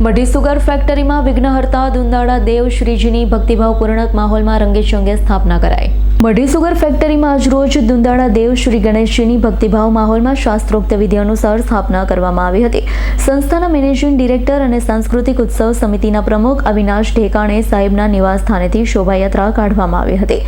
મઢી sugar ફેક્ટરીમાં વિઘ્નહર્તા દુંદાળા દેવ શ્રીજીની ભક્તિભાવપૂર્ણ માહોલમાં રંગેચંગે સ્થાપના કરાઈ। મઢી સુગર ફેક્ટરીમાં આજરોજ દુંદાળા દેવ શ્રી ગણેશજીની ભક્તિભાવ માહોલમાં શાસ્ત્રોક્ત વિધિ અનુસાર સ્થાપના કરવામાં આવી હતી। સંસ્થાના મેનેજિંગ ડિરેક્ટર અને સાંસ્કૃતિક ઉત્સવ સમિતિના પ્રમુખ અવિનાશ ઢેકાણે સાહેબના નિવાસ સ્થાનેથી શોભાયાત્રા કાઢવામાં આવી હતી।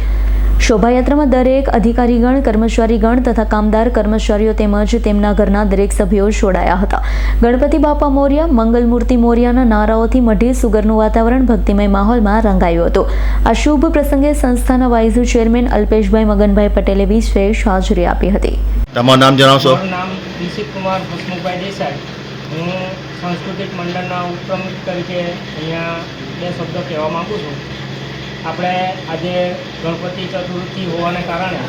શોભાયાત્રામાં દરેક અધિકારીગણ, કર્મચારીગણ તથા કામદાર કર્મચારીઓ તેમજ તેમના ઘરના દરેક સભ્યો જોડાયા હતા। ગણપતિ બાપા મોર્યા, મંગલમૂર્તિ મોર્યાના નારાઓથી મઢી સુગરનું વાતાવરણ ભક્તિમય માહોલમાં રંગાયું હતું। આ શુભ પ્રસંગે સંસ્થાના વાઇસ ચેરમેન અલ્પેશભાઈ મગનભાઈ પટેલે વિશેષ હાજરી આપી હતી। તમારું નામ જણાવશો? મારું નામ દિલીપ કુમાર હસમુખભાઈ દેસાઈ। હું સાંસ્કૃતિક મંડળના ઉપપ્રમુખ તરીકે અહીંયા બે શબ્દો કહેવા માગું છું। આપણે આજે ગણપતિ ચતુર્થી હોવાને કારણે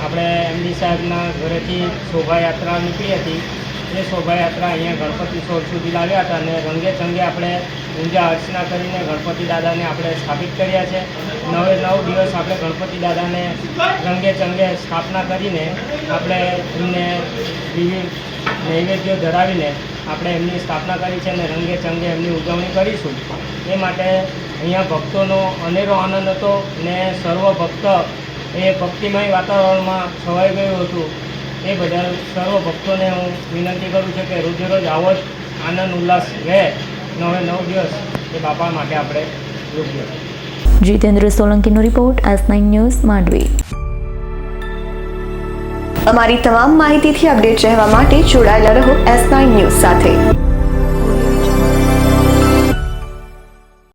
આપણે એમડી સાહેબના ઘરેથી શોભાયાત્રા નીકળી હતી। એ શોભાયાત્રા અહીંયા ગણપતિ ચોક સુધી લાવ્યા હતા અને રંગે ચંગે આપણે પૂજા અર્ચના કરીને ગણપતિ દાદાને આપણે સ્થાપિત કર્યા છે। 9 દિવસ આપણે ગણપતિ દાદાને રંગે ચંગે સ્થાપના કરીને આપણે એમને વિવિધ નૈવેદ્યો ધરાવીને આપણે એમની સ્થાપના કરી છે અને રંગે ચંગે એમની ઉજવણી કરીશું। એ માટે અહીંયા ભક્તોનો અનેરો આનંદ હતો ને સર્વ ભક્ત એ ભક્તિમય વાતાવરણમાં છવાઈ ગયું હતું। એ બદલ સર્વ ભક્તોને હું વિનંતી કરું છું કે રોજે રોજ આવો જ આનંદ ઉલ્લાસ રહે 9 દિવસ એ બાપા માટે આપણે યોગ્ય। જીતેન્દ્ર સોલંકીનો રિપોર્ટ, S9 ન્યૂઝ, માંડવી। અમારી તમામ માહિતીથી અપડેટ રહેવા માટે જોડાયેલા રહો S9 ન્યૂઝ સાથે।